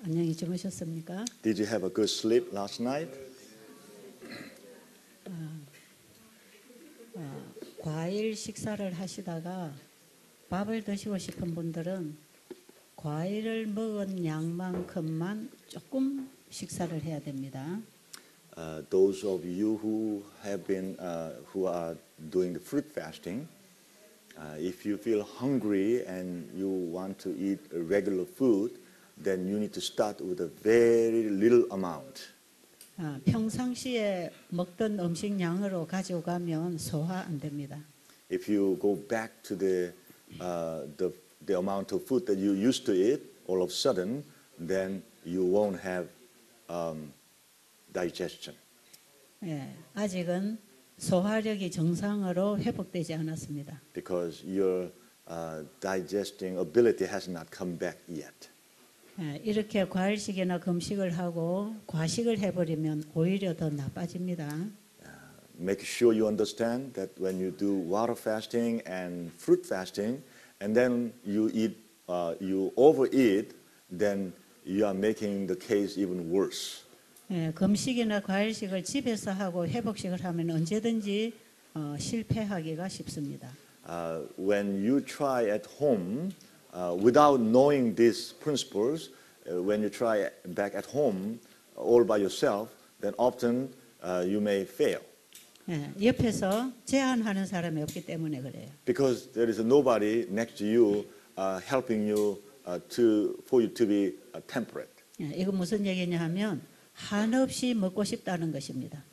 안녕히 주무셨습니까? Did you have a good sleep last night? 과일 식사를 하시다가 밥을 드시고 싶은 분들은 과일을 먹은 양만큼만 조금 식사를 해야 됩니다. Those of you who are doing the fruit fasting, if you feel hungry and you want to eat regular food, then you need to start with a very little amount. 평상시에 먹던 음식 양으로 가지고 가면 소화 안 됩니다. If you go back to the amount of food that you used to eat, all of a sudden, then you won't have digestion. 예, 아직은 소화력이 정상으로 회복되지 않았습니다. Because your digesting ability has not come back yet. 예, 이렇게 과일식이나 금식을 하고 과식을 해버리면 오히려 더 나빠집니다. Make sure you understand that when you do water fasting and fruit fasting, and then you overeat, then you are making the case even worse. 예, 금식이나 과일식을 집에서 하고 회복식을 하면 언제든지 실패하기가 쉽습니다. When you try at home without knowing these principles, when you try back at home all by yourself, then often you may fail. 예, 옆에서 제한하는 사람이 없기 때문에 그래요. Because there is nobody next to you helping you for you to be temperate. 예, 이거 무슨 얘기냐 하면 한없이 먹고 싶다는 것입니다.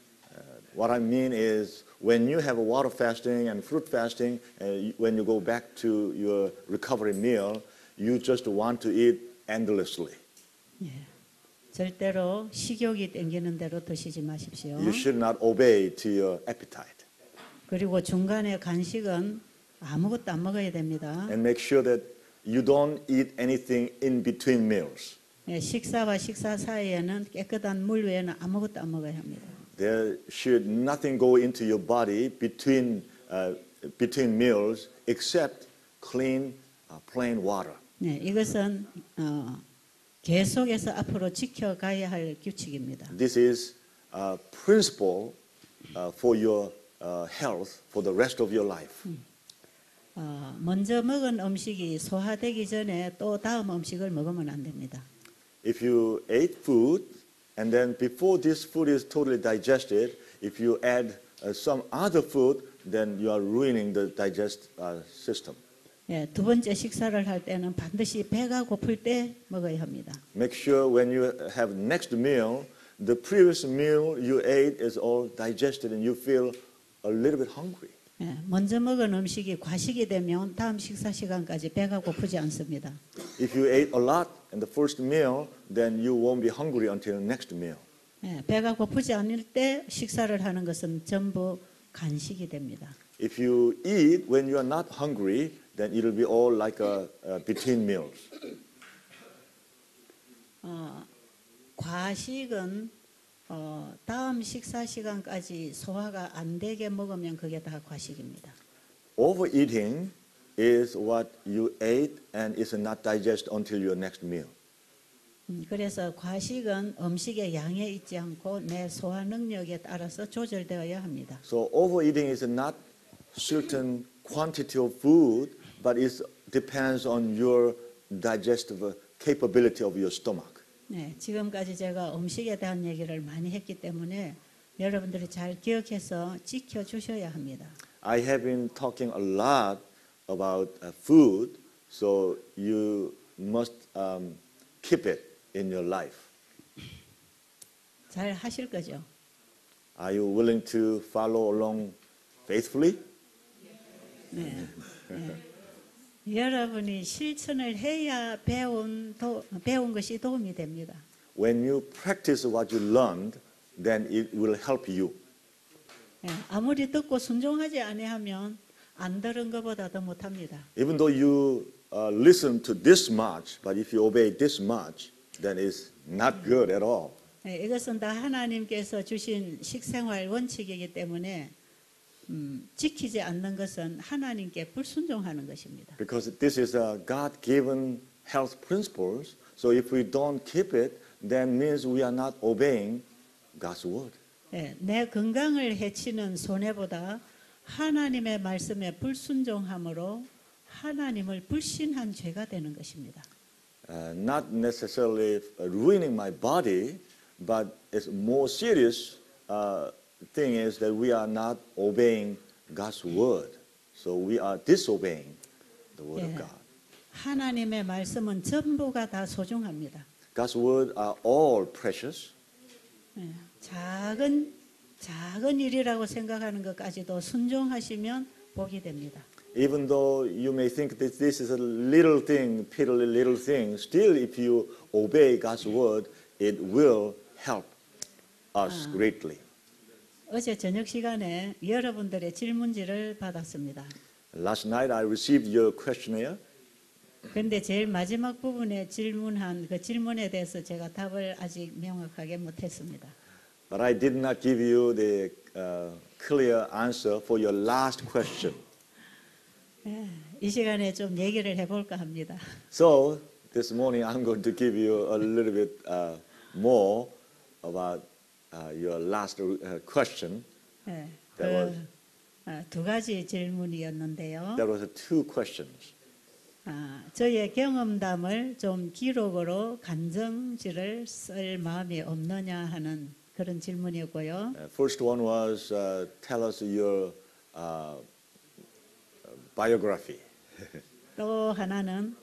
What I mean is when you have a water fasting and fruit fasting, when you go back to your recovery meal, you just want to eat endlessly. 예, 절대로 식욕이 땡기는 대로 드시지 마십시오. You should not obey to your appetite. 그리고 중간에 간식은 아무것도 안 먹어야 됩니다. And make sure that you don't eat anything in between meals. 예, 식사와 식사 사이에는 깨끗한 물 외에는 아무것도 안 먹어야 합니다. There should nothing go into your body between meals except clean, plain water. 네, 이것은 계속해서 앞으로 지켜가야 할 규칙입니다. This is a principle for your health for the rest of your life. 먼저 먹은 음식이 소화되기 전에 또 다음 음식을 먹으면 안 됩니다. If you ate food and then before this food is totally digested, if you add some other food, then you are ruining the digest system. 예, 두 번째 식사를 할 때는 반드시 배가 고플 때 먹어야 합니다. Make sure when you have next meal, the previous meal you ate is all digested and you feel a little bit hungry. 예, 먼저 먹은 음식이 과식이 되면 다음 식사 시간까지 배가 고프지 않습니다. If you ate a lot in the first meal, then you won't be hungry until next meal. 예, 배가 고프지 않을 때 식사를 하는 것은 전부 간식이 됩니다. If you eat when you are not hungry, then it will be all like between meals. 과식은 다음 식사 시간까지 소화가 안 되게 먹으면 그게 다 과식입니다. Overeating is what you ate and is not digested until your next meal. 그래서 과식은 음식의 양에 있지 않고 내 소화 능력에 따라서 조절되어야 합니다. So overeating is not certain quantity of food, but it depends on your digestive capability of your stomach. 네, 지금까지 제가 음식에 대한 얘기를 많이 했기 때문에 여러분들이 잘 기억해서 지켜주셔야 합니다. I have been talking a lot about food, so you must keep it in your life. 잘 하실 거죠? Are you willing to follow along faithfully? 네. 네. 여러분이 실천을 해야 배운 것이 도움이 됩니다. When you practice what you learned, then it will help you. 네. 아무리 듣고 순종하지 아니하면 안 들은 것보다 더 못합니다. Even though you listen to this much, but if you obey this much, then it's not good at all. 네, 이것은 다 하나님께서 주신 식생활 원칙이기 때문에 지키지 않는 것은 하나님께 불순종하는 것입니다. Because this is a God-given health principles. So if we don't keep it, that means we are not obeying God's word. 예, 내 건강을 해치는 손해보다 하나님의 말씀에 불순종함으로 하나님을 불신한 죄가 되는 것입니다. Not necessarily ruining my body, but it's more serious thing is that we are not obeying God's word. So we are disobeying the word of God. 하나님의 말씀은 전부가 다 소중합니다. God's word are all precious. 예, 작은 일이라고 생각하는 것까지도 순종하시면 복이 됩니다. Even though you may think that this is a little thing, piddly little thing, still if you obey God's word, it will help us greatly. 어제 저녁 시간에 여러분들의 질문지를 받았습니다. Last night I received your questionnaire. 그런데 제일 마지막 부분에 질문한 그 질문에 대해서 제가 답을 아직 명확하게 못했습니다. But I did not give you the clear answer for your last question. 이 시간에 좀 얘기를 해볼까 합니다. So this morning I'm going to give you a little bit more about your last question. 네, That 두 가지 질문이었는데요. There was two questions. 저의 경험담을 좀 기록으로 간증지를 쓸 마음이 없느냐 하는 그런 질문이었고요. First one was tell us your biography. 또 하나는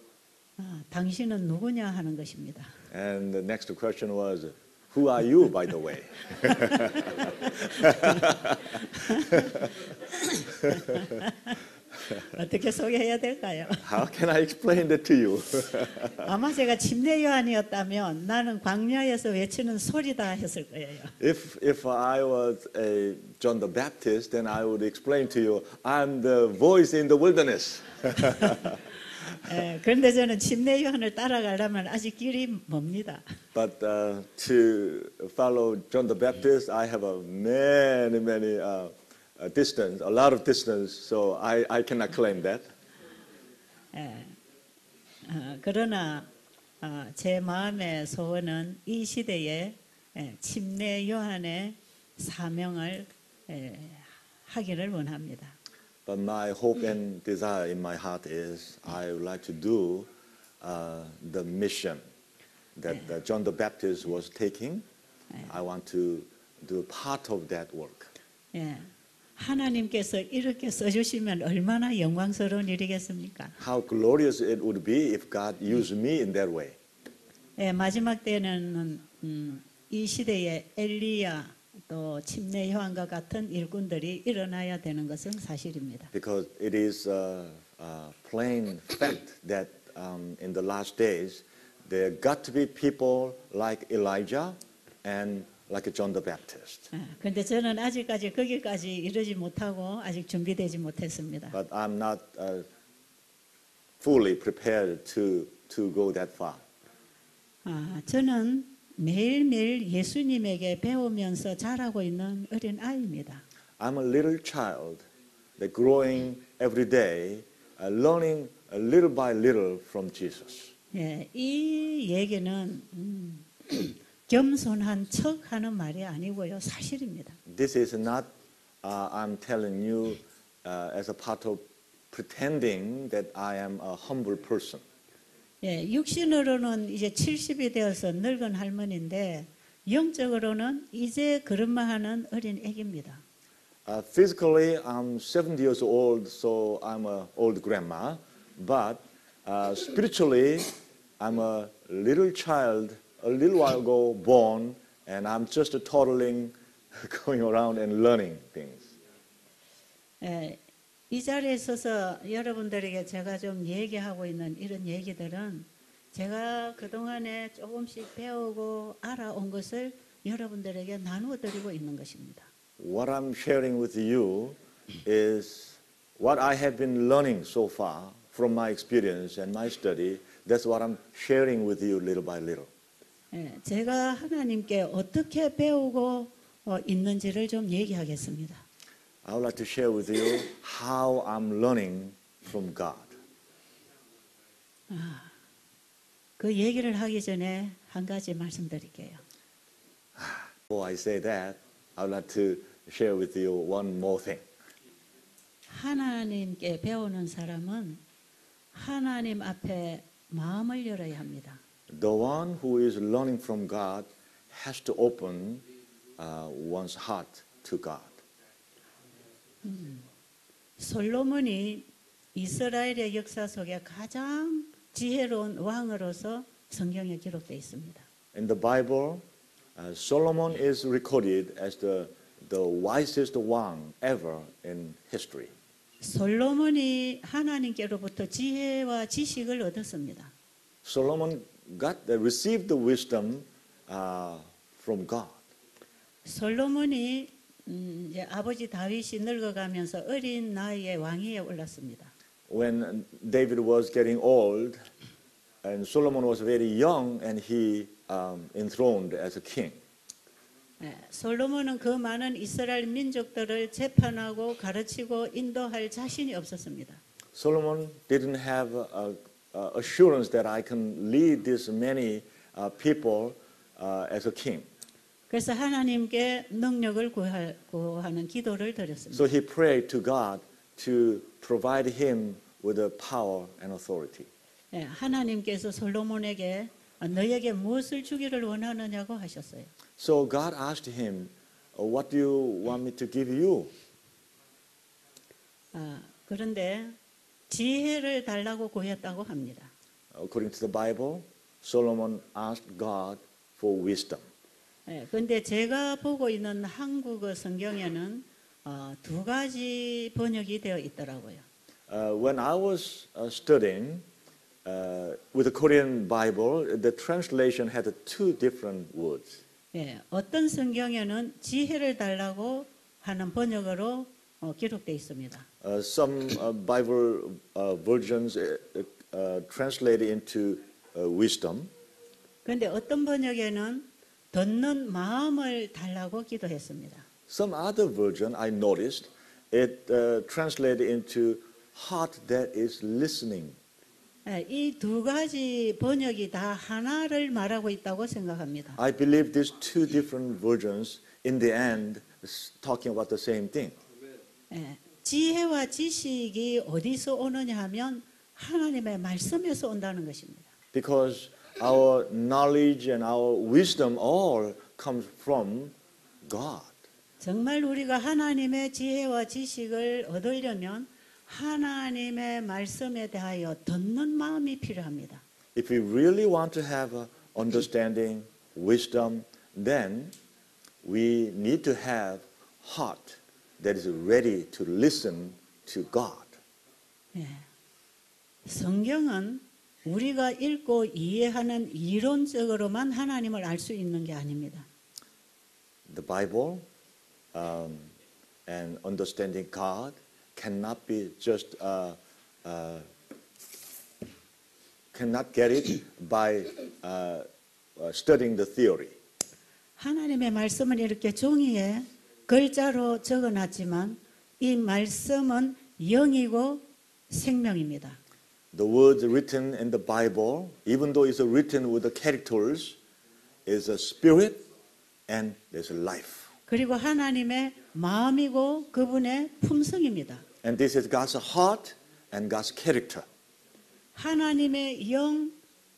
당신은 누구냐 하는 것입니다. And the next question was, who are you, by the way? 어떻게 소개해야 될까요? How can I explain that to you? 아마 제가 침례 요한이었다면 나는 광야에서 외치는 소리다 했을 거예요. If I was a John the Baptist, then I would explain to you, I'm the voice in the wilderness. 그런데 저는 침례 요한을 따라가려면 아직 길이 멉니다. But to follow John the Baptist, I have a many distance, a lot of distance, so I cannot claim that. 그러나 제 마음의 소원은 이 시대에 침례 요한의 사명을 하기를 원합니다. But my hope and desire in my heart is I would like to do the mission that John the Baptist was taking. I want to do part of that work. 하나님께서 이렇게 써주시면 얼마나 영광스러운 일이겠습니까? How glorious it would be if God used me in that way. 마지막 때는 이 시대에 엘리야 또 침례 요한과 같은 일꾼들이 일어나야 되는 것은 사실입니다. Because it is a plain fact that in the last days there got to be people like Elijah and like John the Baptist. 그런데 저는 아직까지 거기까지 이르지 못하고 아직 준비되지 못했습니다. But I'm not fully prepared to go that far. 저는 매일매일 예수님에게 배우면서 자라고 있는 어린 아이입니다. I'm a little child that growing every day, learning little by little from Jesus. 이 얘기는 겸손한 척하는 말이 아니고요, 사실입니다. This is not I'm telling you as a part of pretending that I am a humble person. 육신으로는 이제 70이 되어서 늙은 할머니인데 영적으로는 이제 걸음마하는 어린 애기입니다. Physically, I'm 70 years old, so I'm an old grandma. But spiritually, I'm a little child, a little while ago born, and I'm just toddling, going around and learning things. 이 자리에 서서 여러분들에게 제가 좀 얘기하고 있는 이런 얘기들은 제가 그동안에 조금씩 배우고 알아온 것을 여러분들에게 나누어 드리고 있는 것입니다. What I'm sharing with you is what I have been learning so far from my experience and my study. That's what I'm sharing with you little by little. 제가 하나님께 어떻게 배우고 있는지를 좀 얘기하겠습니다. I would like to share with you how I'm learning from God. 그 얘기를 하기 전에 한 가지 말씀드릴게요. Before I say that, I would like to share with you one more thing. 하나님께 배우는 사람은 하나님 앞에 마음을 열어야 합니다. The one who is learning from God has to open one's heart to God. 솔로몬이 이스라엘의 역사 속에 가장 지혜로운 왕으로서 성경에 기록되어 있습니다. In the Bible, Solomon is recorded as the wisest 왕 ever in history. 솔로몬이 하나님께로부터 지혜와 지식을 얻었습니다. Solomon received the wisdom from God. 솔로몬이 이제 아버지 다윗이 늙어가면서 어린 나이에 왕위에 올랐습니다. When David was getting old, and Solomon was very young, and he enthroned as a king. 솔로몬은 그 많은 이스라엘 민족들을 재판하고 가르치고 인도할 자신이 없었습니다. Solomon didn't have assurance that I can lead this many people as a king. 그래서 하나님께 능력을 구하는 기도를 드렸습니다. So he prayed to God to provide him with the power and authority. 하나님께서 솔로몬에게 너에게 무엇을 주기를 원하느냐고 하셨어요. So God asked him, "What do you want me to give you?" 그런데 지혜를 달라고 구했다고 합니다. According to the Bible, Solomon asked God for wisdom. 그런데 제가 보고 있는 한국어 성경에는 두 가지 번역이 되어 있더라고요. When I was studying with the Korean Bible, the translation had two different words. 어떤 성경에는 지혜를 달라고 하는 번역으로 기록되어 있습니다. Some Bible versions translate into wisdom. 그런데 어떤 번역에는 듣는 마음을 달라고 기도했습니다. Some other version I noticed it translated into heart that is listening. 이 두 가지 번역이 다 하나를 말하고 있다고 생각합니다. I believe these two different versions in the end is talking about the same thing. 지혜와 지식이 어디서 오느냐 하면 하나님의 말씀에서 온다는 것입니다. Because our knowledge and our wisdom all comes from God. 정말 우리가 하나님의 지혜와 지식을 얻으려면 하나님의 말씀에 대하여 듣는 마음이 필요합니다. If we really want to have understanding, wisdom, then we need to have heart that is ready to listen to God. 성경은 우리가 읽고 이해하는 이론적으로만 하나님을 알 수 있는 게 아닙니다. The Bible and understanding God cannot be just cannot get it by studying the theory. 하나님의 말씀은 이렇게 종이에 글자로 적어놨지만 이 말씀은 영이고 생명입니다. The words written in the Bible, even though it's written with the characters, is a spirit and there's life. 그리고 하나님의 마음이고 그분의 품성입니다. And this is God's heart and God's character. 하나님의 영,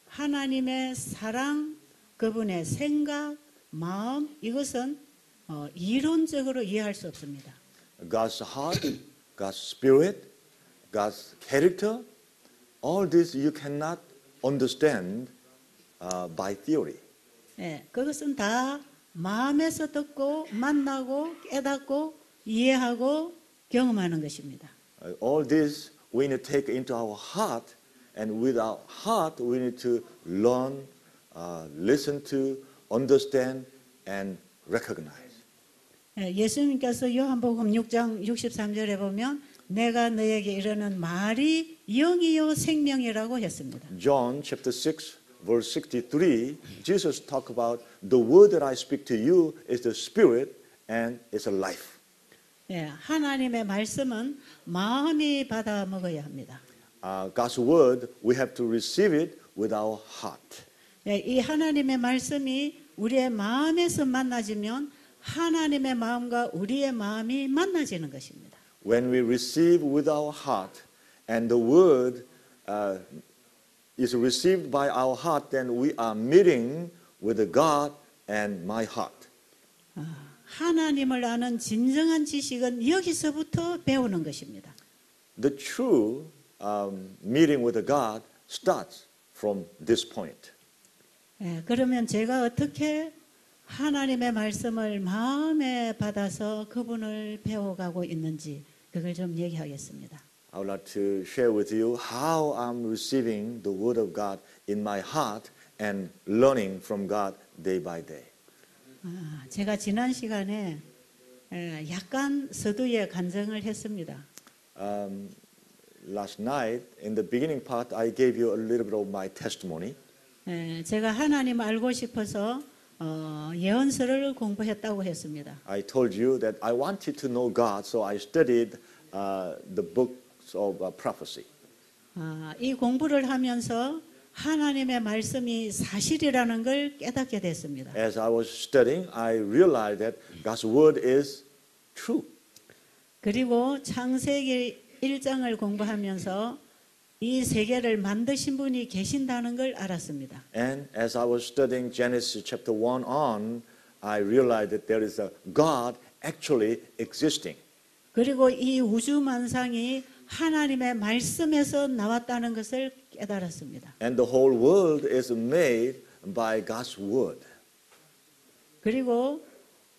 하나님의 사랑, 그분의 생각, 마음 이것은 이론적으로 이해할 수 없습니다. God's heart, God's spirit, God's character, all this you cannot understand by theory. 그것은 다 마음에서 듣고 만나고 깨닫고 이해하고 경험하는 것입니다. All this we need to take into our heart, and with our heart we need to learn, listen to, understand, and recognize. 예수님께서 요한복음 6장 63절에 보면 내가 너에게 이르는 말이 영이요 생명이라고 했습니다. John chapter 6 verse 63, Jesus talked about the word that I speak to you is the spirit and is a life. 하나님의 말씀은 마음이 받아 먹어야 합니다. God's word, we have to receive it with our heart. 예, 이 하나님의 말씀이 우리의 마음에서 만나지면 하나님의 마음과 우리의 마음이 만나지는 것입니다. When we receive with our heart and the word is received by our heart, then we are meeting with God and my heart. 하나님을 아는 진정한 지식은 여기서부터 배우는 것입니다. The true meeting with God starts from this point. 예, 그러면 제가 어떻게 하나님의 말씀을 마음에 받아서 그분을 배워가고 있는지 그걸 좀 얘기하겠습니다. I would like to share with you how I'm receiving the word of God in my heart and learning from God day by day. 제가 지난 시간에 약간 서두에 간증을 했습니다. Last night, in the beginning part, I gave you a little bit of my testimony. 제가 하나님 알고 싶어서 예언서를 공부했다고 했습니다. I told you that I wanted to know God, so I studied the books of prophecy. 이 공부를 하면서 하나님의 말씀이 사실이라는 걸 깨닫게 됐습니다. As I was studying, I realized that God's word is true. 그리고 창세기 1장을 공부하면서 이 세계를 만드신 분이 계신다는 걸 알았습니다. And as I was studying Genesis chapter 1 on, I realized that there is a God actually existing. 그리고 이 우주 만상이 하나님의 말씀에서 나왔다는 것을 깨달았습니다. And the whole world is made by God's word. 그리고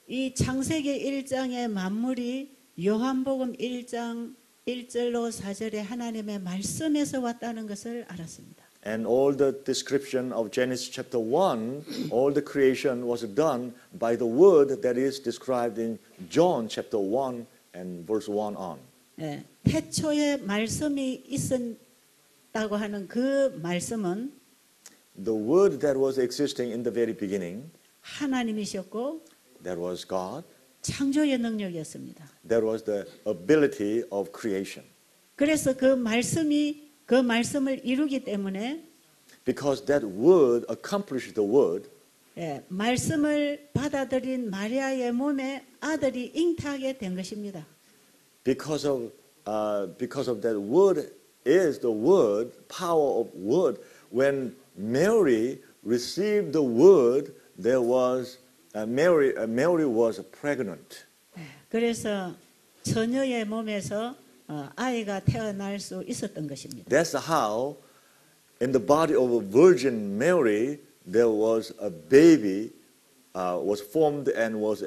이 창세기 1장의 만물이 요한복음 1장 1절로 4절에 하나님의 말씀에서 왔다는 것을 알았습니다. And all the description of Genesis chapter 1, all the creation was done by the word that is described in John chapter 1 and verse 1 on. 예, 태초에 말씀이 있었다고 하는 그 말씀은 The word that was existing in the very beginning, 하나님이셨고 that was God. 창조의 능력이었습니다. That was the ability of creation. 그래서 그 말씀을 이루기 때문에 Because that word accomplished the word, 예, 말씀을 받아들인 마리아의 몸에 아들이 잉태하게 된 것입니다. because of that word is the word, power of word. When Mary received the word, there was Mary was pregnant. 그래서 처녀의 몸에서 아이가 태어날 수 있었던 것입니다. That's how, in the body of a Virgin Mary, there was a baby was formed and was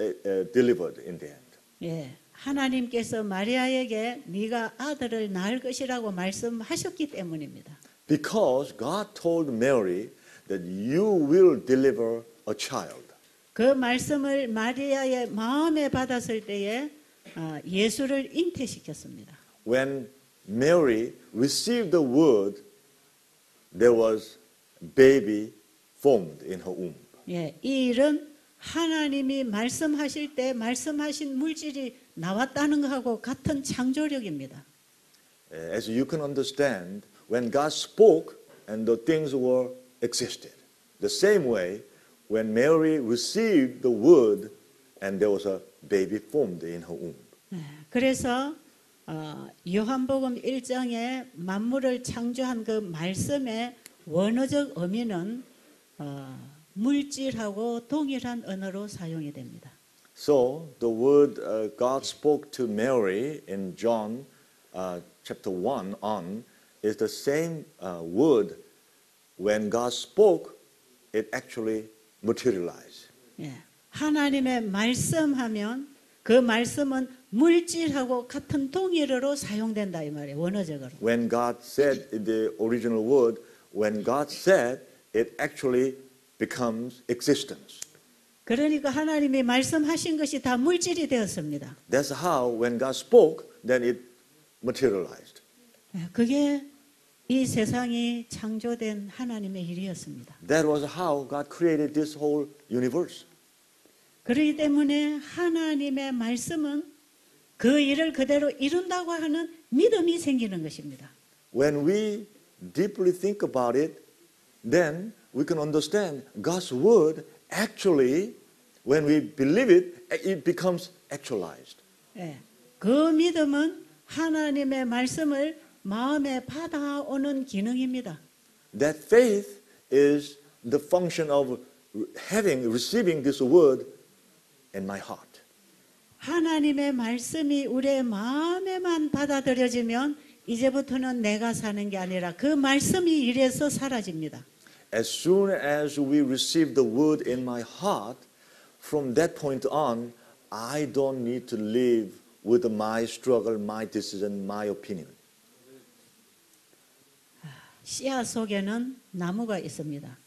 delivered in the end. 예, 하나님께서 마리아에게 네가 아들을 낳을 것이라고 말씀하셨기 때문입니다. Because God told Mary that you will deliver a child. 그 말씀을 마리아의 마음에 받았을 때에 예수를 잉태시켰습니다. When Mary received the word, there was baby formed in her womb. 예, 이 일은 하나님이 말씀하실 때 말씀하신 물질이 나왔다는 것하고 같은 창조력입니다. As you can understand, when God spoke and the things were existed. The same way, when Mary received the word and there was a baby formed in her womb. 그래서 요한복음 1장에 만물을 창조한 그 말씀의 원어적 의미는 물질하고 동일한 언어로 사용이 됩니다. So the word God spoke to Mary in John chapter 1 on is the same word. When God spoke, it actually materialized. 예, 하나님의 말씀하면 그 말씀은 물질하고 같은 동일어로 사용된다 이 말이에요. 원어적으로. When God said in the original word, when God said, it actually becomes existence. 그러니까 하나님이 말씀하신 것이 다 물질이 되었습니다. That's how when God spoke, then it materialized. 예, 그게 이 세상이 창조된 하나님의 일이었습니다. That was how God created this whole universe. 그렇기 때문에 하나님의 말씀은 그 일을 그대로 이룬다고 하는 믿음이 생기는 것입니다. When we deeply think about it, then we can understand God's word actually, when we believe it, it becomes actualized. 예, 그 믿음은 하나님의 말씀을 마음에 받아오는 기능입니다. That faith is the function of receiving this word in my heart. 하나님의 말씀이 우리의 마음에만 받아들여지면 이제부터는 내가 사는 게 아니라 그 말씀이 이래서 사라집니다. As soon as we receive the word in my heart, from that point on, I don't need to live with my struggle, my decision, my opinion. 씨앗 속에는 나무가 있습니다.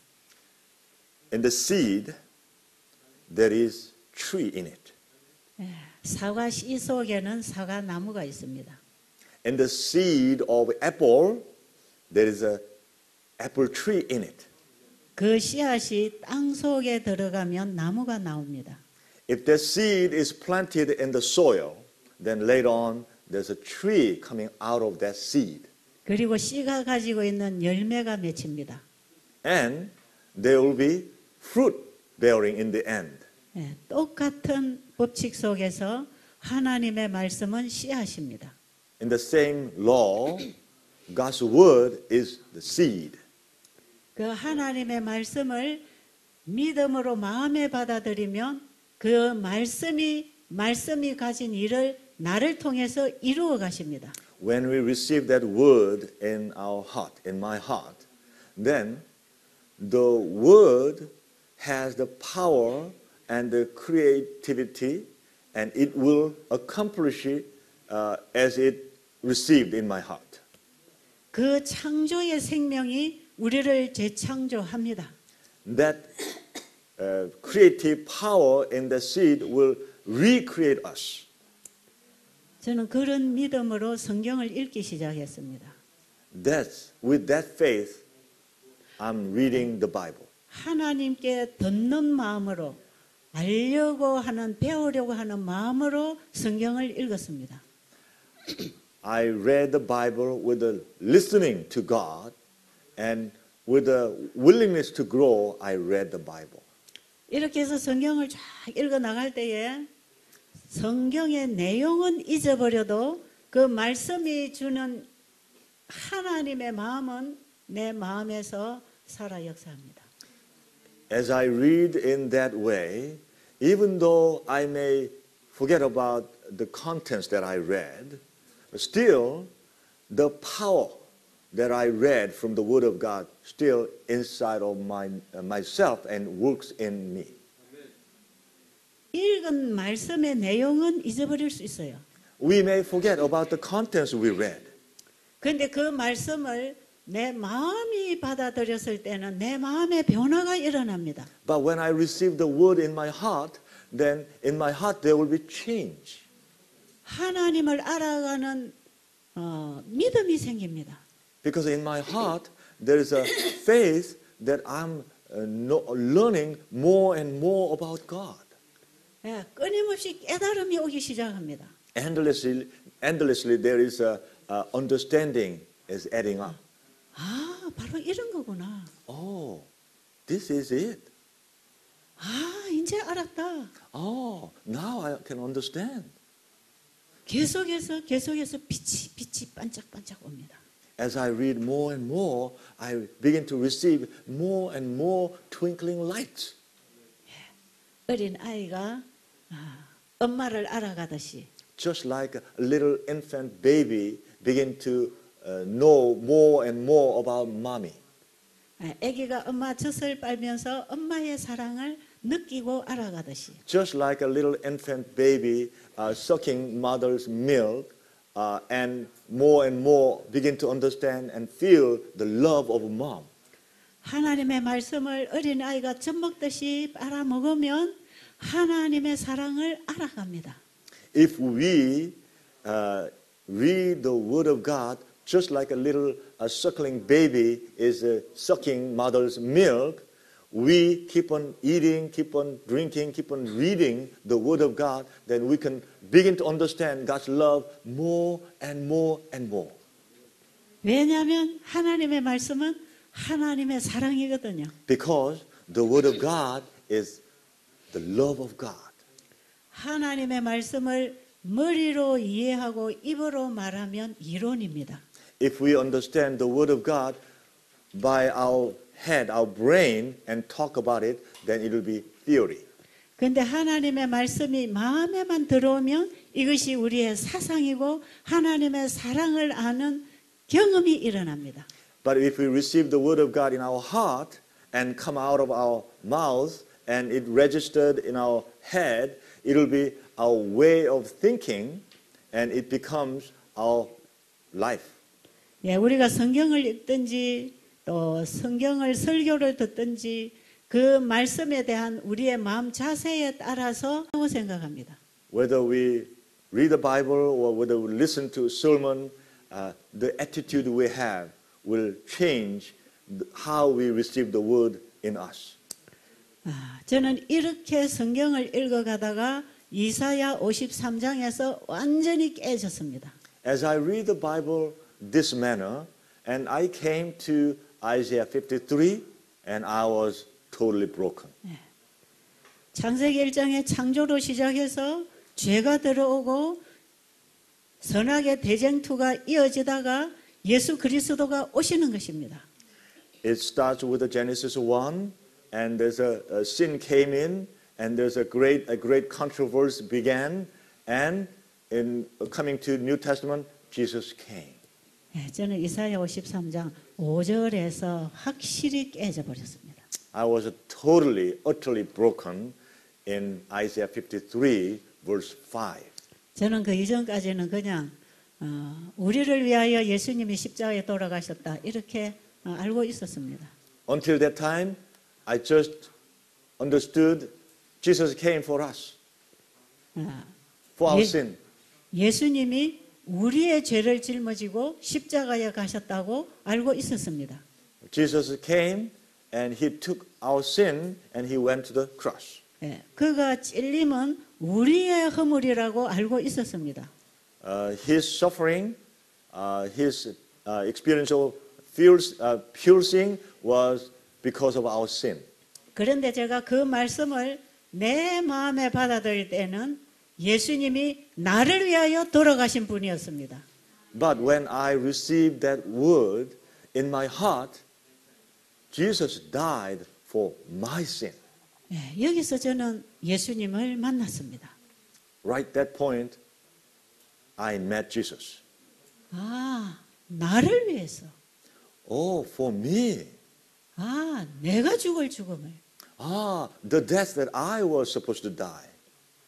In the seed, there is tree in it. 사과 씨 속에는 사과 나무가 있습니다. In the seed of apple, there is a apple tree in it. 그 씨앗이 땅 속에 들어가면 나무가 나옵니다. If that seed is planted in the soil, then later on there's a tree coming out of that seed. 그리고 씨가 가지고 있는 열매가 맺힙니다. And there will be fruit bearing in the end. 예, 똑같은 법칙 속에서 하나님의 말씀은 씨앗입니다. In the same law, God's word is the seed. 그 하나님의 말씀을 믿음으로 마음에 받아들이면 그 말씀이 가진 일을 나를 통해서 이루어 가십니다. When we receive that word in our heart, in my heart, then the word has the power and the creativity, and it will accomplish it as it received in my heart. 그 창조의 생명이 우리를 재창조합니다. That creative power in the seed will recreate us. 저는 그런 믿음으로 성경을 읽기 시작했습니다. With that faith, I'm reading the Bible. 하나님께 듣는 마음으로 알려고 하는 배우려고 하는 마음으로 성경을 읽었습니다. I read the Bible with a listening to God, and with a willingness to grow, I read the Bible. 이렇게 해서 성경을 쫙 읽어 나갈 때에 성경의 내용은 잊어버려도 그 말씀이 주는 하나님의 마음은 내 마음에서 살아 역사합니다. As I read in that way, even though I may forget about the contents that I read, still the power that I read from the Word of God still inside of myself and works in me. 읽은 말씀의 내용은 잊어버릴 수 있어요. We may forget about the contents we read. 그런데 그 말씀을 내 마음이 받아들였을 때는 내 마음의 변화가 일어납니다. But when I receive the Word in my heart, then in my heart there will be change. 하나님을 알아가는 믿음이 생깁니다. Because in my heart there is a faith that I'm learning more and more about God. 예, 끊임없이 깨달음이 오기 시작합니다. Endlessly there is a understanding is adding up. 아, 바로 이런 거구나. Oh, this is it. 아, 이제 알았다. Oh, now I can understand. 계속해서 빛이 반짝반짝 옵니다. As I read more and more, I begin to receive more and more twinkling lights. 어린 아이가 엄마를 알아가듯이 Just like a little infant baby begin to know more and more about mommy. 아기가 엄마 젖을 빨면서 엄마의 사랑을 느끼고 알아가듯이. Just like a little infant baby sucking mother's milk and more begin to understand and feel the love of mom. 하나님의 말씀을 어린 아이가 젖 먹듯이 빨아먹으면 하나님의 사랑을 알아갑니다. If we read the Word of God just like a little suckling baby is sucking mother's milk, we keep on eating, keep on drinking, keep on reading the Word of God, then we can begin to understand God's love more and more and more. 왜냐하면 하나님의 말씀은 하나님의 사랑이거든요. Because the Word of God is the love of God. 하나님의 말씀을 머리로 이해하고 입으로 말하면 이론입니다. If we understand the Word of God by our head, our brain, and talk about it, then it will be theory. 그런데 하나님의 말씀이 마음에만 들어오면 이것이 우리의 사상이고 하나님의 사랑을 아는 경험이 일어납니다. But if we receive the Word of God in our heart and come out of our mouth and it registered in our head, it will be our way of thinking and it becomes our life. 예, 우리가 성경을 읽든지 또 성경을 설교를 듣든지 그 말씀에 대한 우리의 마음 자세에 따라서 하고 생각합니다. Whether we read the Bible or whether we listen to a sermon, the attitude we have will change how we receive the word in us. 저는 이렇게 성경을 읽어가다가 이사야 53장에서 완전히 깨졌습니다. As I read the Bible this manner, and I came to Isaiah 53, and I was totally broken. 창세기 1장의 창조로 시작해서 죄가 들어오고 선악의 대쟁투가 이어지다가 예수 그리스도가 오시는 것입니다. It starts with the Genesis 1, and there's a sin came in, and there's a great controversy began, and in coming to New Testament, Jesus came. 저는 이사야 53장 5절에서 확실히 깨져버렸습니다. I was totally, utterly broken in Isaiah 53, verse 5. 저는 그 이전까지는 그냥 우리를 위하여 예수님이 십자가에 돌아가셨다 이렇게 알고 있었습니다. Until that time, I just understood Jesus came for us, for our sin. 예수님이 우리의 죄를 짊어지고 십자가에 가셨다고 알고 있었습니다. Jesus came and he took our sin and he went to the cross. 그가 찔림은 우리의 허물이라고 알고 있었습니다. His suffering, his experiential piercing was because of our sin. 그런데 제가 그 말씀을 내 마음에 받아들일 때는 예수님이 나를 위하여 돌아가신 분이었습니다. But when I received that word in my heart, Jesus died for my sin. 여기서 저는 예수님을 만났습니다. Right that point, I met Jesus. 나를 위해서. Oh, for me. 내가 죽을 죽음을. The death that I was supposed to die.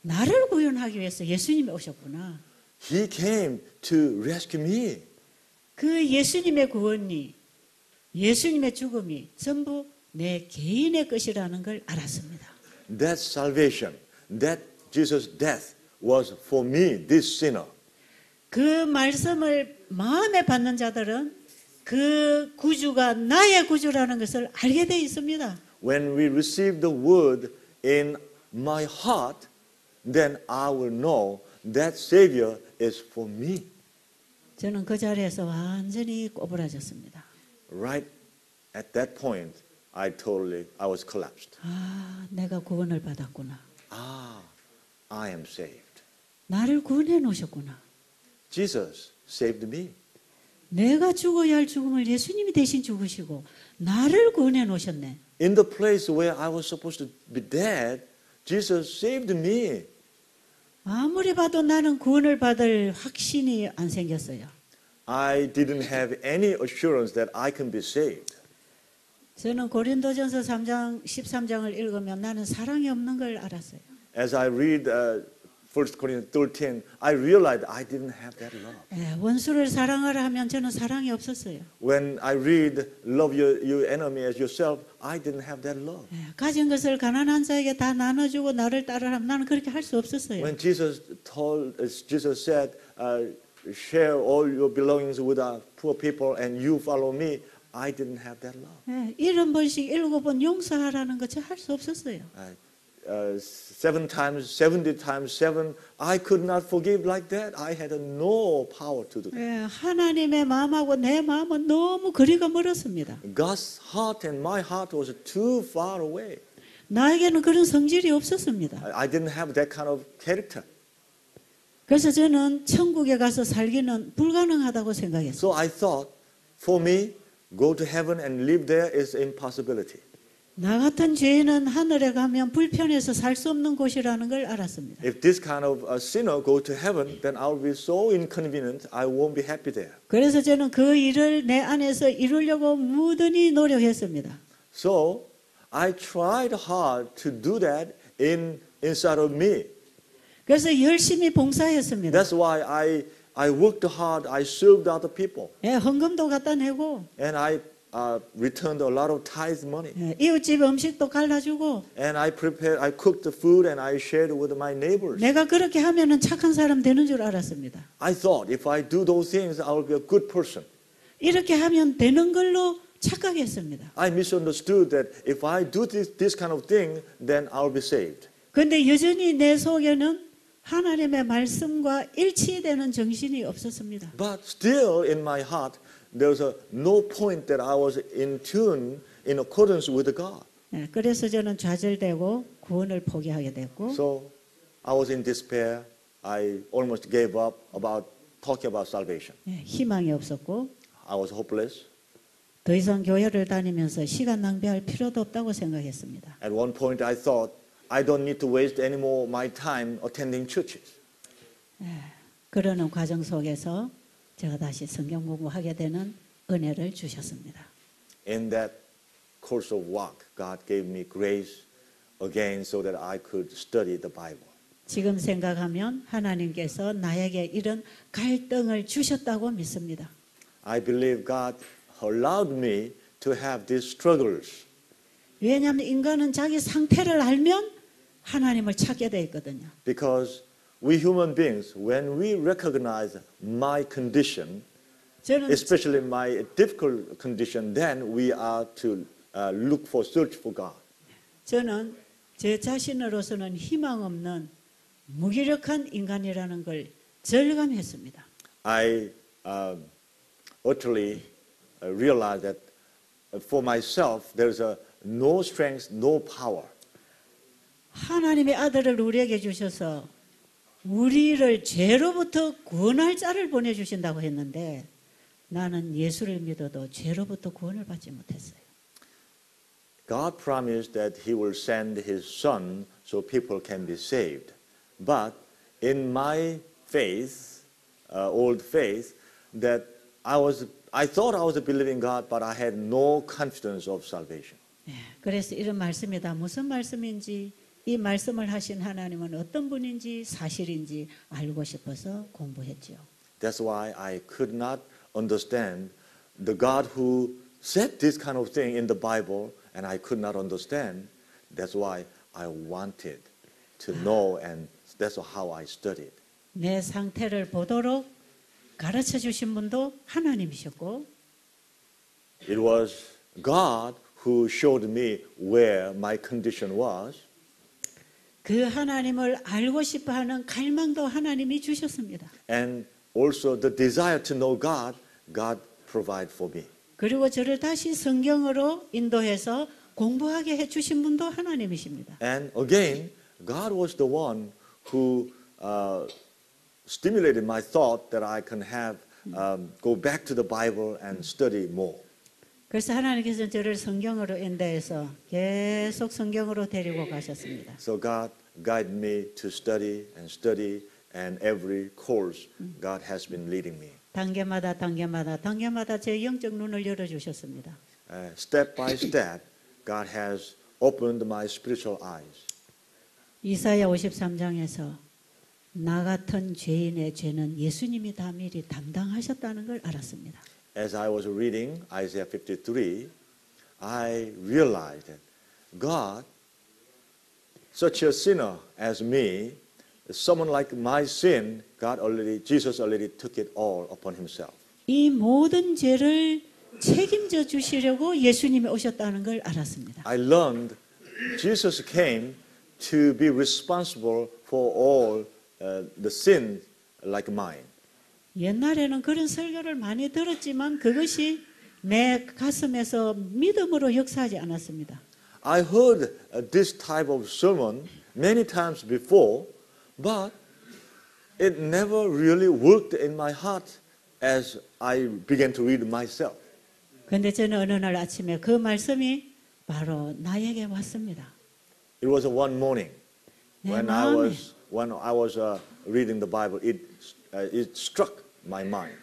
나를 구원하기 위해서 예수님이 오셨구나. He came to rescue me. 그 예수님의 구원이, 예수님의 죽음이 전부 내 개인의 것이라는 걸 알았습니다. That salvation, that Jesus' death was for me, this sinner. 그 말씀을 마음에 받는 자들은 그 구주가 나의 구주라는 것을 알게 되어 있습니다. When we receive the word in my heart, then I will know that Savior is for me. 저는 그 자리에서 완전히 꼬부라졌습니다. Right at that point, I was collapsed. 내가 구원을 받았구나. I am saved. 나를 구원해 놓으셨구나. Jesus saved me. 내가 죽어야 할 죽음을 예수님이 대신 죽으시고 나를 구원해 놓으셨네. In the place where I was supposed to be dead, Jesus saved me. 아무리 봐도 나는 구원을 받을 확신이 안 생겼어요. I didn't have any assurance that I can be saved. 저는 고린도전서 3장 13장을 읽으면 나는 사랑이 없는 걸 알았어요. As I read 1 Corinthians 13, I realized I didn't have that love. 원수를 사랑하라 하면 저는 사랑이 없었어요. When I read love your enemy as yourself, I didn't have that love. 가진 것을 가난한 자에게 다 나눠주고 나를 따르라면 나는 그렇게 할 수 없었어요. When Jesus said, share all your belongings with our poor people and you follow me, I didn't have that love. 70번씩 7번 용서하라는 거 저 할 수 없었어요. 7 times, 70 times 7, I could not forgive like that. I had no power to do that. 예, 하나님의 마음하고 내 마음은 너무 거리가 멀었습니다. God's heart and my heart was too far away. 나에게는 그런 성질이 없었습니다. I didn't have that kind of character. 그래서 저는 천국에 가서 살기는 불가능하다고 생각했어요. So I thought, for me, go to heaven and live there is impossibility. 나 같은 죄인은 하늘에 가면 불편해서 살 수 없는 곳이라는 걸 알았습니다. If this kind of a sinner go to heaven, then I will be so inconvenient, I won't be happy there. 그래서 저는 그 일을 내 안에서 이루려고 무던히 노력했습니다. So I tried hard to do that inside of me. 그래서 열심히 봉사했습니다. That's why I worked hard, I served other people, 예, 헌금도 갖다 내고 and I returned a lot of tithe money. 예, 이웃집 음식도 갈라주고 And I cooked the food and I shared with my neighbors. 내가 그렇게 하면은 착한 사람 되는 줄 알았습니다. I thought if I do those things, I will be a good person. 이렇게 하면 되는 걸로 착각했습니다. I misunderstood that if I do this kind of thing, then I'll be saved. 그런데 여전히 내 속에는 하나님의 말씀과 일치되는 정신이 없었습니다. But still in my heart, there was no point that I was in tune, in accordance with God. 예, 그래서 저는 좌절되고 구원을 포기하게 됐고 So I was in despair. I almost gave up about talking about salvation. 예, 희망이 없었고 I was hopeless. 더 이상 교회를 다니면서 시간 낭비할 필요도 없다고 생각했습니다. At one point I thought, I don't need to waste any more my time attending churches. 그러는 과정 속에서 제가 다시 성경 공부하게 되는 은혜를 주셨습니다. In that course of walk, God gave me grace again so that I could study the Bible. 지금 생각하면 하나님께서 나에게 이런 갈등을 주셨다고 믿습니다. I believe God allowed me to have these struggles. 왜냐하면 인간은 자기 상태를 알면 하나님을 찾게 돼 있거든요. Because we human beings, when we recognize my condition, 저는 especially my difficult condition, then we are to search for God. 저는 제 자신으로서는 희망 없는 무기력한 인간이라는 걸 절감했습니다. I utterly realized that for myself, there's no strength, no power. 하나님의 아들을 우리에게 주셔서 우리를 죄로부터 구원할 자를 보내주신다고 했는데 나는 예수를 믿어도 죄로부터 구원을 받지 못했어요. God promised that He will send His Son so people can be saved. But in my faith, old faith, that I thought I was believing God, but I had no confidence of salvation. 그래서 이런 말씀이다. 무슨 말씀인지 이 말씀을 하신 하나님은 어떤 분인지 사실인지 알고 싶어서 공부했죠. That's why I could not understand the God who said this kind of thing in the Bible, and I could not understand. That's why I wanted to know, and that's how I studied. 내 상태를 보도록 가르쳐 주신 분도 하나님이셨고 It was God who showed me where my condition was. 그 하나님을 알고 싶어하는 갈망도 하나님이 주셨습니다. And also the desire to know God, God provided for me. 그리고 저를 다시 성경으로 인도해서 공부하게 해주신 분도 하나님이십니다. And again, God was the one who stimulated my thought that I can go back to the Bible and study more. 그래서 하나님께서 저를 성경으로 인도해서 계속 성경으로 데리고 가셨습니다. So God guided me to study, and every course God has been leading me. 단계마다 제 영적 눈을 열어주셨습니다. Step by step, God has opened my spiritual eyes. 이사야 53장에서 나 같은 죄인의 죄는 예수님이 다 미리 담당하셨다는 걸 알았습니다. As I was reading Isaiah 53, I realized that God, such a sinner as me, someone like my sin, Jesus already took it all upon Himself. 이 모든 죄를 책임져 주시려고 예수님이 오셨다는 걸 알았습니다. I learned Jesus came to be responsible for all the sin like mine. 옛날에는 그런 설교를 많이 들었지만 그것이 내 가슴에서 믿음으로 역사하지 않았습니다. I heard this type of sermon many times before, but it never really worked in my heart as I began to read myself. 그런데 저는 어느 날 아침에 그 말씀이 바로 나에게 왔습니다. It was one morning 내 when 마음에 I was reading the Bible. It struck my mind.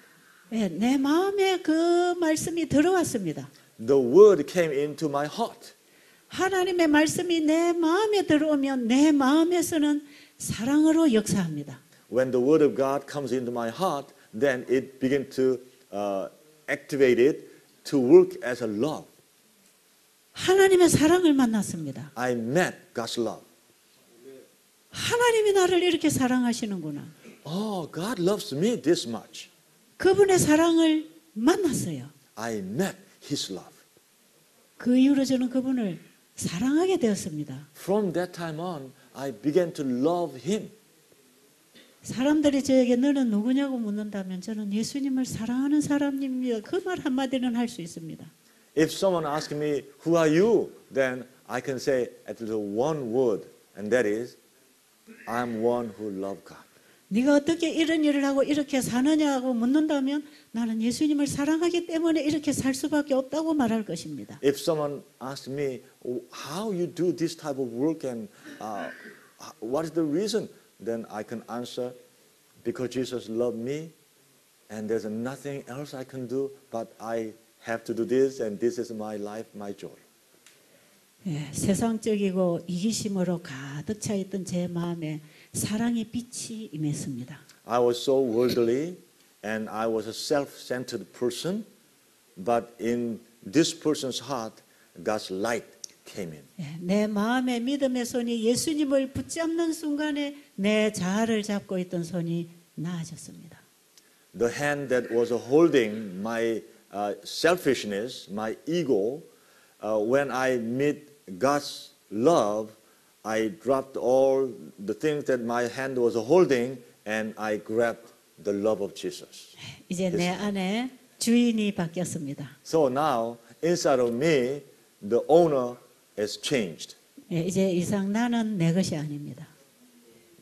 네, 내 마음에 그 말씀이 들어왔습니다. The word came into my heart. 하나님의 말씀이 내 마음에 들어오면 내 마음에서는 사랑으로 역사합니다. When the word of God comes into my heart, then it begins to activate it to work as a love. 하나님의 사랑을 만났습니다. I met God's love. 하나님이 나를 이렇게 사랑하시는구나. Oh, God loves me this much. 그분의 사랑을 만났어요. I met His love. 그 이후로 저는 그분을 사랑하게 되었습니다. From that time on, I began to love Him. 사람들이 저에게 너는 누구냐고 묻는다면 저는 예수님을 사랑하는 사람입니다. 그 말 한마디는 할 수 있습니다. If someone asks me, who are you? Then I can say at least one word, and that is, I'm one who loves God. 네가 어떻게 이런 일을 하고 이렇게 사느냐고 묻는다면 나는 예수님을 사랑하기 때문에 이렇게 살 수밖에 없다고 말할 것입니다. If someone asks me, how you do this type of work and what is the reason? Then I can answer, because Jesus loved me and there's nothing else I can do, but I have to do this and this is my life, my joy. 예, 세상적이고 이기심으로 가득 차 있던 제 마음에 사랑의 빛이 임했습니다. I was so worldly and I was a self-centered person, but in this person's heart, God's light came in. 예, 내 마음의 믿음의 손이 예수님을 붙잡는 순간에 내 자아를 잡고 있던 손이 나아졌습니다. The hand that was holding my selfishness, my ego, when I meet God's love, I dropped all the things that my hand was holding and I grabbed the love of Jesus. 이제 내 안에 주인이 바뀌었습니다. So now, inside of me, the owner has changed. 예, 이제 이상 나는 내 것이 아닙니다.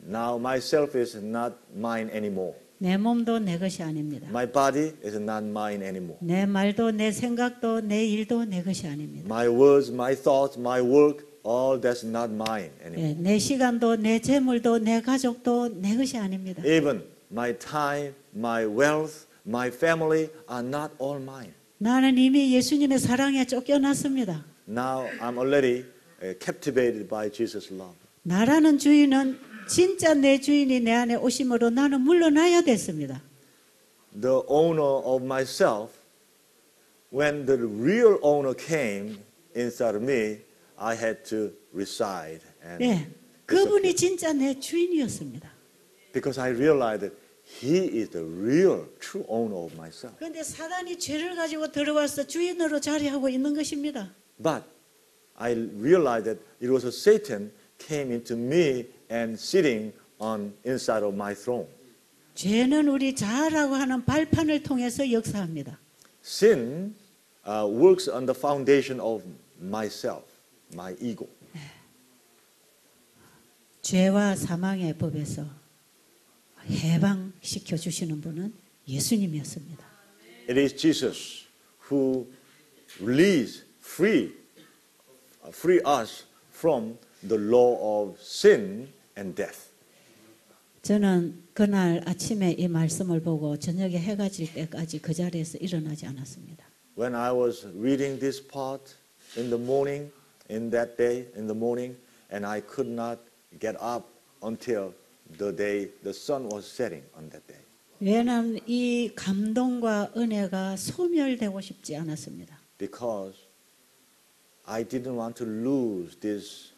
Now myself is not mine anymore. 내 몸도 내 것이 아닙니다. My body is not mine anymore. 내 말도 내 생각도 내 일도 내 것이 아닙니다. My words, my thoughts, my work, all that's not mine anymore. 예, 내 시간도 내 재물도 내 가족도 내 것이 아닙니다. Even my time, my wealth, my family are not all mine. 나는 이미 예수님의 사랑에 쫓겨났습니다. Now I'm already captivated by Jesus' love. 나라는 주인은 진짜 내 주인이 내 안에 오심으로 나는 물러나야 됐습니다. The owner of myself, when the real owner came inside of me, I had to reside. And 예, 그분이 진짜 내 주인이었습니다. because I realized that He is the real, true owner of myself. 그런데 사단이 죄를 가지고 들어와서 주인으로 자리하고 있는 것입니다. But I realized that it was Satan came into me and sitting on inside of my throne. 죄는 우리 자아라고 하는 발판을 통해서 역사합니다. Sin works on the foundation of myself, my ego. 죄와 사망의 법에서 해방시켜 주시는 분은 예수님이었습니다. It is Jesus who free us from the law of sin and death. 저는 그날 아침에 이 말씀을 보고 저녁에 해가 질 때까지 그 자리에서 일어나지 않았습니다. When I was reading this part in the morning, in that day, in the morning, and I could not get up until the day the sun was setting on that day. 왜냐하면 이 감동과 은혜가 소멸되고 싶지 않았습니다. Because I didn't want to lose this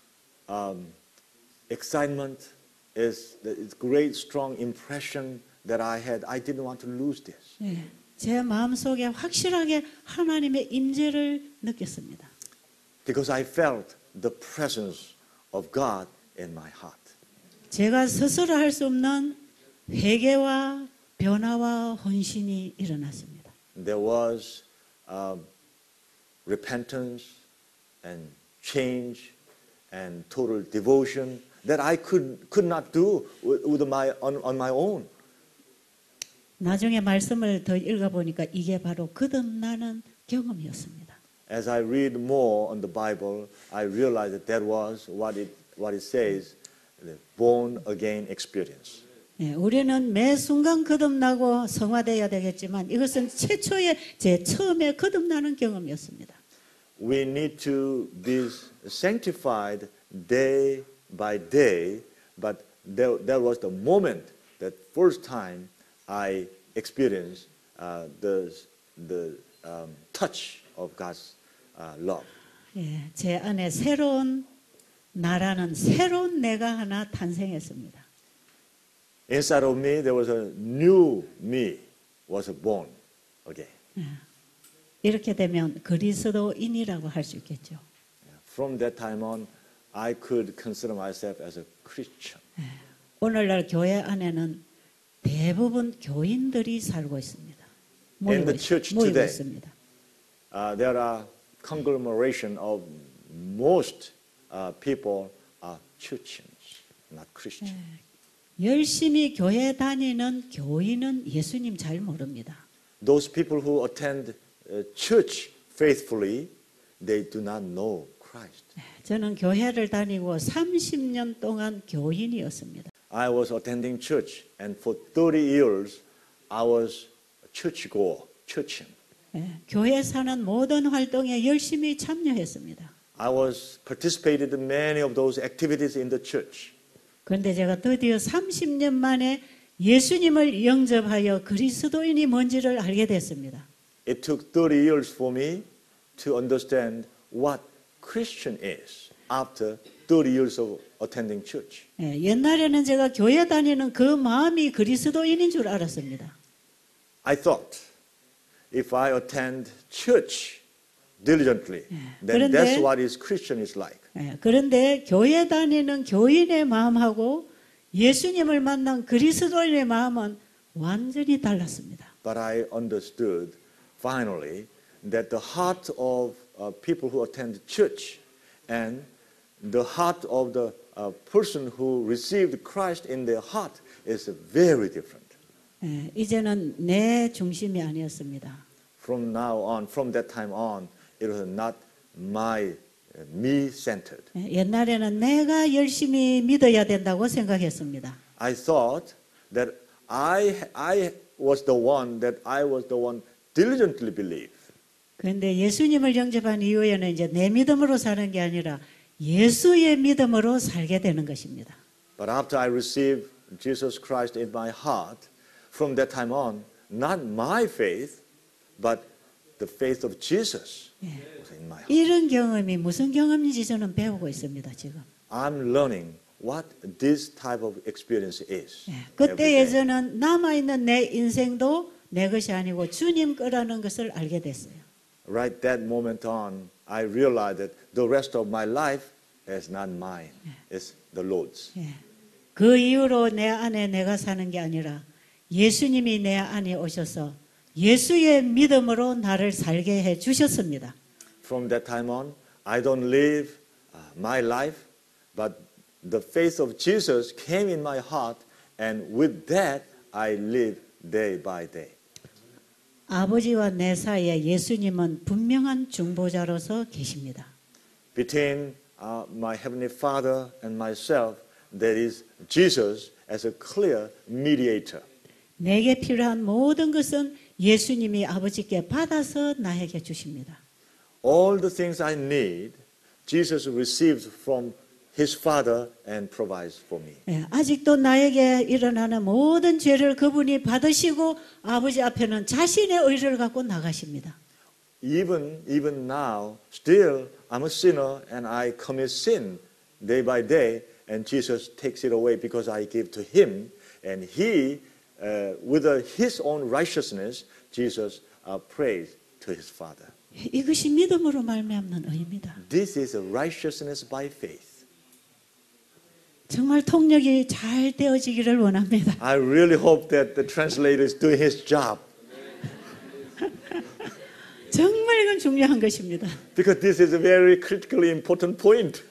excitement, is great, strong impression that I had. I didn't want to lose this. 네, 제 마음속에 확실하게 하나님의 임재를 느꼈습니다. Because I felt the presence of God in my heart. 제가 스스로 할 수 없는 회개와 변화와 헌신이 일어났습니다. There was repentance and change and total devotion that I could not do on my own. 나중에 말씀을 더 읽어보니까 이게 바로 거듭나는 경험이었습니다. As I read more on the Bible, I realized that was what it says, the born again experience. 예, 우리는 매 순간 거듭나고 성화되어야 되겠지만 이것은 최초의 제 처음에 거듭나는 경험이었습니다. We need to be sanctified day by day, but there was the moment, that first time I experienced the touch of God's love. 예, 제 안에 새로운 나라는 새로운 내가 하나 탄생했습니다. Inside of me, there was a new me was born again. 이렇게 되면 그리스도인이라고 할 수 있겠죠. From that time on, I could consider myself as a Christian. 오늘날 교회 안에는 대부분 교인들이 살고 있습니다. In the church 모이고 today, 있습니다. There are conglomeration of most people are Christians, not Christians. 열심히 교회 다니는 교인은 예수님 잘 모릅니다. Those people who attend church faithfully, they do not know Christ. 저는 교회를 다니고 30년 동안 교인이었습니다. I was attending church, and for 30 years, I was a churchgoer, churchian. 교회 사는 모든 활동에 열심히 참여했습니다. I was participated in many of those activities in the church. 그런데 제가 드디어 30년 만에 예수님을 영접하여 그리스도인이 뭔지를 알게 됐습니다. It took 30 years for me to understand what Christian is after 30 years of attending church. 옛날에는 제가 교회 다니는 그 마음이 그리스도인인 줄 알았습니다. I thought if I attend church diligently, then that's what is Christian is like. 그런데 교회 다니는 교인의 마음하고 예수님을 만난 그리스도인의 마음은 완전히 달랐습니다. But I understood finally that the heart of people who attend church and the heart of the person who received Christ in their heart is very different. 이제는 내 중심이 아니었습니다. From now on, from that time on, it was not me-centered. 옛날에는 내가 열심히 믿어야 된다고 생각했습니다. I thought that I was the one diligently believe. 그런데 예수님을 영접한 이후에는 이제 내 믿음으로 사는 게 아니라 예수의 믿음으로 살게 되는 것입니다. But after I received Jesus Christ in my heart, from that time on, not my faith, but the faith of Jesus was in my heart. 이런 경험이 무슨 경험인지 저는 배우고 있습니다, 지금. I'm learning what this type of experience is. 그때에 저는 남아있는 내 인생도 내 것이 아니고 주님 거라는 것을 알게 됐어요. Right that moment on, I realized that the rest of my life is not mine. It's the Lord's. 그 이후로 내 안에 내가 사는 게 아니라 예수님이 내 안에 오셔서 예수의 믿음으로 나를 살게 해 주셨습니다. From that time on, I don't live my life, but the faith of Jesus came in my heart, and with that, I live day by day. 아버지와 내 사이에 예수님은 분명한 중보자로서 계십니다. Between my Heavenly Father and myself, there is Jesus as a clear mediator. 내게 필요한 모든 것은 예수님이 아버지께 받아서 나에게 주십니다. All the things I need, Jesus receives from His Father and provides for me. 아직도 나에게 일어나는 모든 죄를 그분이 받으시고 아버지 앞에는 자신의 의를 갖고 나가십니다. Even now, still I'm a sinner and I commit sin day by day, and Jesus takes it away because I give to Him, and He, with His own righteousness, Jesus prays to His Father. 이것이 믿음으로 말미암는 의입니다. This is a righteousness by faith. 정말 통역이 잘 되어지기를 원합니다. I really hope that the translator is doing his job 정말 이건 중요한 것입니다. because this is a very critically important point.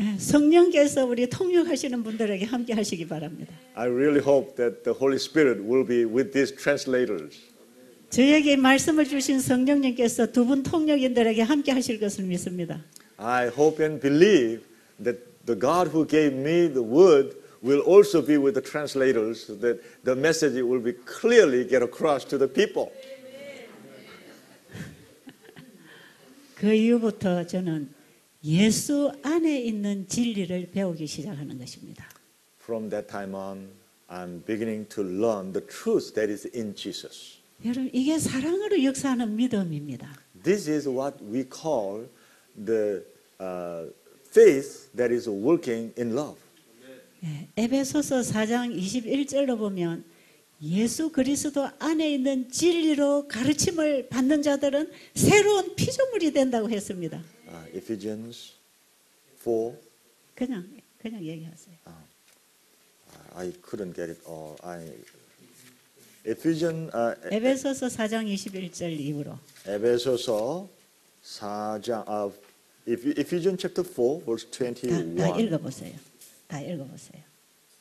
예, 성령께서 우리 통역하시는 분들에게 함께 하시기 바랍니다. I really hope that the Holy Spirit will be with these translators. 저에게 말씀을 주신 성령님께서 두 분 통역인들에게 함께 하실 것을 믿습니다. I hope and believe that the God who gave me the word will also be with the translators so that the message will be clearly get across to the people. 그 이후부터 저는 예수 안에 있는 진리를 배우기 시작하는 것입니다. From that time on, I'm beginning to learn the truth that is in Jesus. 여러분, 이게 사랑으로 역사하는 믿음입니다. This is what we call the faith that is working in love. 예, 에베소서 4장 21절로 보면 예수 그리스도 안에 있는 진리로 가르침을 받는 자들은 새로운 피조물이 된다고 했습니다. Ephesians 4. 그냥 얘기하세요. I couldn't get it all. Ephesians 에베소서 4장 21절 이후로. 에베소서 4장 Ephesians chapter 4 verse 21. 다 읽어보세요. 다 읽어보세요.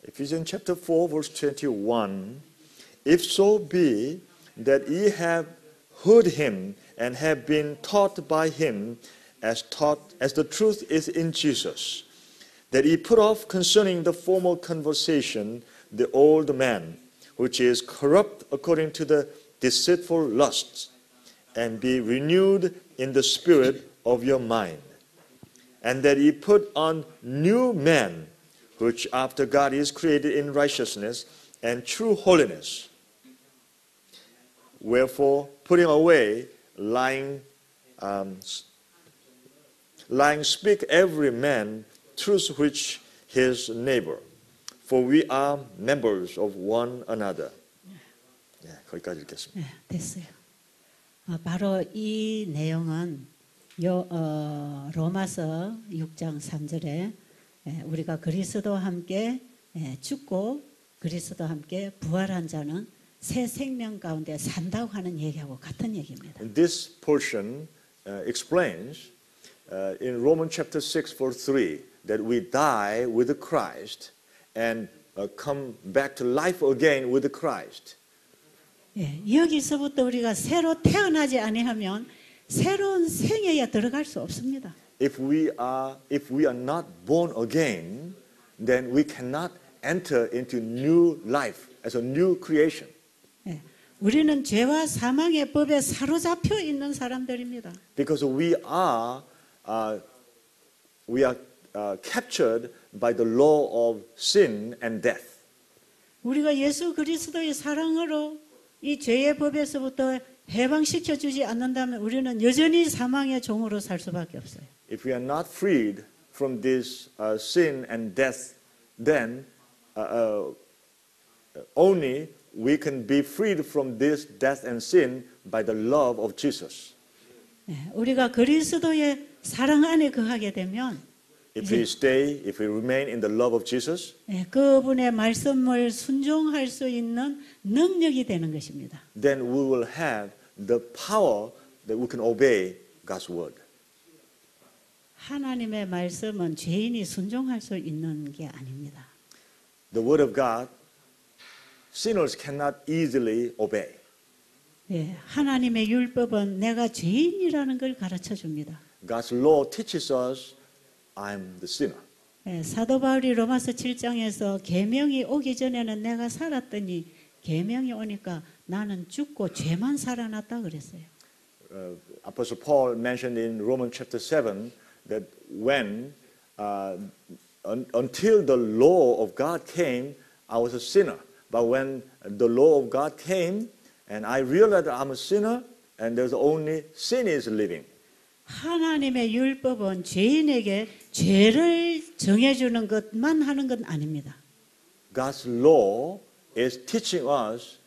Ephesians chapter 4 verse 21. If so be that ye have heard him and have been taught by him as the truth is in Jesus, that ye put off concerning the former conversation the old man, which is corrupt according to the deceitful lusts, and be renewed in the spirit of your mind, and that ye put on new man, which after God is created in righteousness and true holiness. Wherefore, putting away lying, speak every man truth which his neighbor, for we are members of one another. 네, 거기까지 읽겠습니다. 네, 됐어요. 바로 이 내용은 로마서 6장 3절에 우리가 그리스도와 함께 죽고 그리스도와 함께 부활한 자는 새 생명 가운데 산다고 하는 얘기하고 같은 얘기입니다. This portion explains in Romans chapter 6 verse 3 that we die with Christ and come back to life again with Christ. 예, 여기서부터 우리가 새로 태어나지 아니하면 새로운 생애에 들어갈 수 없습니다. If we are not born again, then we cannot enter into new life as a new creation. 예, 우리는 죄와 사망의 법에 사로잡혀 있는 사람들입니다. Because we are captured by the law of sin and death. 우리가 예수 그리스도의 사랑으로 이 죄의 법에서부터 해방시켜 주지 않는다면 우리는 여전히 사망의 종으로 살 수밖에 없어요. If we are not freed from this sin and death, then only we can be freed from this death and sin by the love of Jesus. 우리가 그리스도의 사랑 안에 거하게 되면 If we remain in the love of Jesus, 그분의 말씀을 순종할 수 있는 능력이 되는 것입니다. then we will have the power that we can obey God's word. 하나님의 말씀은 죄인이 순종할 수 있는 게 아닙니다. The word of God, sinners cannot easily obey. 예, 하나님의 율법은 내가 죄인이라는 걸 가르쳐 줍니다. God's law teaches us I'm the sinner. 예, 사도 바울이 로마서 7장에서 계명이 오기 전에는 내가 살았더니 계명이 오니까 나는 죽고 죄만 살아났다 그랬어요. Apostle Paul mentioned in Romans chapter 7 that when until the law of God came, I was a sinner. But when the law of God came and I realized that I'm a sinner and there's only sin is living. 하나님의 율법은 죄인에게 죄를 정해주는 것만 하는 건 아닙니다. God's law is teaching us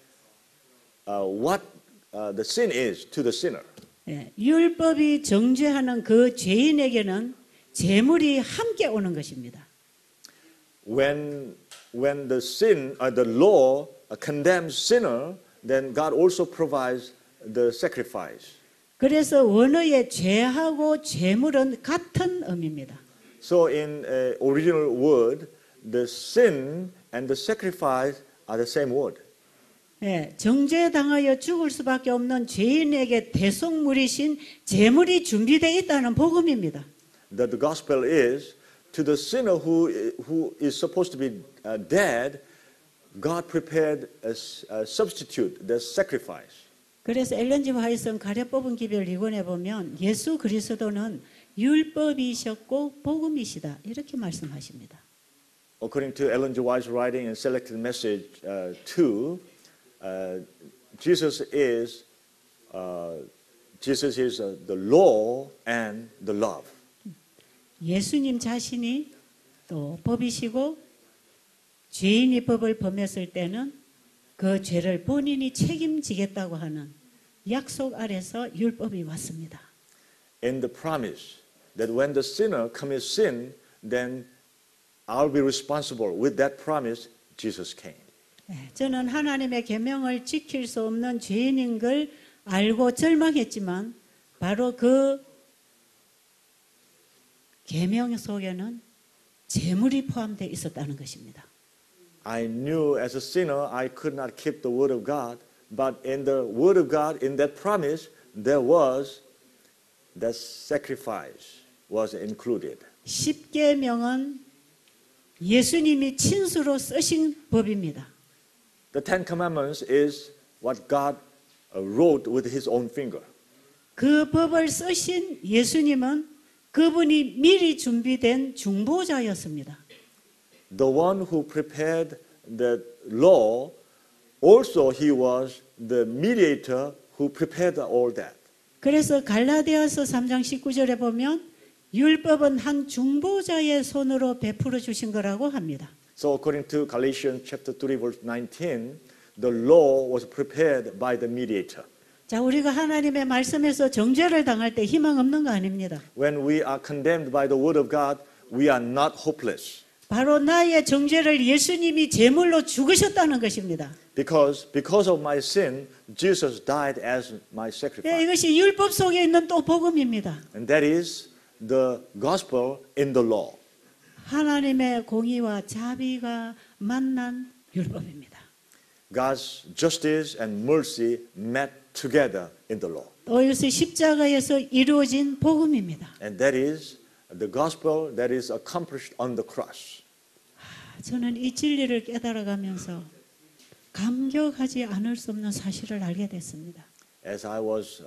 what the sin is to the sinner. 예, 율법이 정죄하는 그 죄인에게는 재물이 함께 오는 것입니다. when the sin, the law condemns sinner, then God also provides the sacrifice. 그래서 원어의 죄하고 죄물은 같은 의미입니다. So in original word, the sin and the sacrifice are the same word. 예, 정죄당하여 죽을 수밖에 없는 죄인에게 대속물이신 제물이 준비되어 있다는 복음입니다. That the gospel is to the sinner who is supposed to be dead, God prepared a substitute, the sacrifice. 그래서 엘렌 G. 화이트는 가려 뽑은 기별 2권에 보면 예수 그리스도는 율법이셨고 복음이시다 이렇게 말씀하십니다. According to Ellen G. White's writing in Selected Message 2, Jesus is the law and the love. 예수님 자신이 또 법이시고 죄인이 법을 범했을 때는 그 죄를 본인이 책임지겠다고 하는 약속 아래서 율법이 왔습니다. In the promise that when the sinner commits sin, then I'll be responsible. With that promise, Jesus came. 저는 하나님의 계명을 지킬 수 없는 죄인인 걸 알고 절망했지만 바로 그 계명 속에는 제물이 포함되어 있었다는 것입니다. I knew as a sinner I could not keep the word of God, but in the word of God, in that promise, there was that sacrifice was included. 십계명은 예수님이 친수로 쓰신 법입니다. The Ten Commandments is what God wrote with His own finger. 그 법을 쓰신 예수님은 그분이 미리 준비된 중보자였습니다. The one who prepared the law, also He was the mediator who prepared all that. 그래서 갈라디아서 3장 19절에 보면 율법은 한 중보자의 손으로 베풀어 주신 거라고 합니다. So according to Galatians chapter 3 verse 19, the law was prepared by the mediator. 자, 우리가 하나님의 말씀에서 정죄를 당할 때 희망 없는 거 아닙니다. When we are condemned by the word of God, we are not hopeless. 바로 나의 정죄를 예수님이 제물로 죽으셨다는 것입니다. Because of my sin, Jesus died as my sacrifice. 이것이 율법 속에 있는 또 복음입니다. And that is the gospel in the law. 하나님의 공의와 자비가 만난 율법입니다. God's justice and mercy met together in the law. 또 이것이 십자가에서 이루어진 복음입니다. And that is the gospel that is accomplished on the cross. 저는 이 진리를 깨달아가면서 감격하지 않을 수 없는 사실을 알게 됐습니다. As I was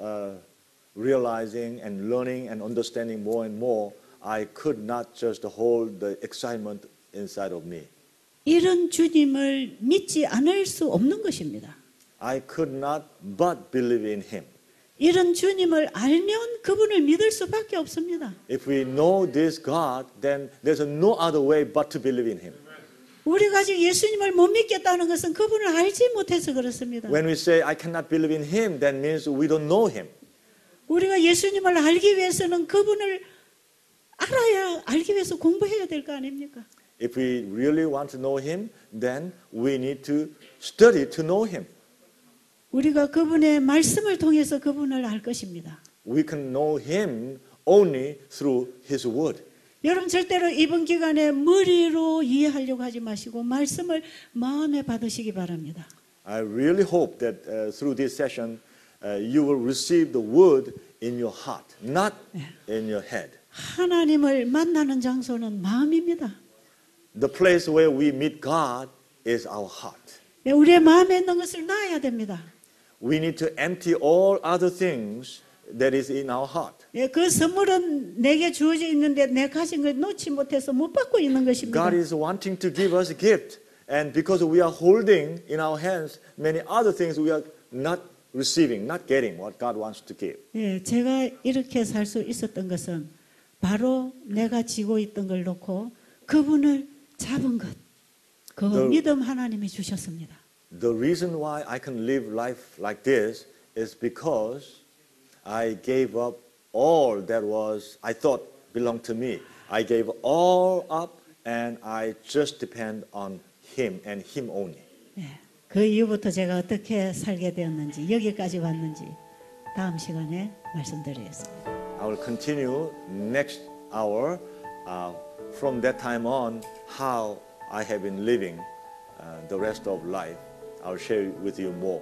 realizing and learning and understanding more and more, I could not just hold the excitement inside of me. 이런 주님을 믿지 않을 수 없는 것입니다. I could not but believe in Him. 이런 주님을 알면 그분을 믿을 수밖에 없습니다. If we know this God, then there's no other way but to believe in Him. 우리가 아직 예수님을 못 믿겠다는 것은 그분을 알지 못해서 그렇습니다. When we say I cannot believe in Him, that means we don't know Him. 우리가 예수님을 알기 위해서는 그분을 알기 위해서 공부해야 될 거 아닙니까? If we really want to know Him, then we need to study to know Him. 우리가 그분의 말씀을 통해서 그분을 알 것입니다. We can know Him only through His Word. 여러분 절대로 이번 기간에 머리로 이해하려고 하지 마시고 말씀을 마음에 받으시기 바랍니다. I really hope that through this session you will receive the Word in your heart, not in your head. 하나님을 만나는 장소는 마음입니다. The place where we meet God is our heart. 우리의 마음에 있는 것을 놔야 됩니다. We need to empty all other things that is in our heart. 그 선물은 내게 주어져 있는데 내 가진 걸 놓지 못해서 못 받고 있는 것입니다. God is wanting to give us a gift, and because we are holding in our hands many other things, we are not receiving, not getting what God wants to give. 제가 이렇게 살 수 있었던 것은 바로 내가 지고 있던 걸 놓고 그분을 잡은 것, 그 믿음 하나님이 주셨습니다. The reason why I can live life like this is because I gave up all that was I thought belonged to me. I gave all up and I just depend on Him and Him only. 예, 그 이후부터 제가 어떻게 살게 되었는지 여기까지 왔는지 다음 시간에 말씀드리겠습니다. I will continue next hour from that time on how I have been living the rest of life. I'll share with you more.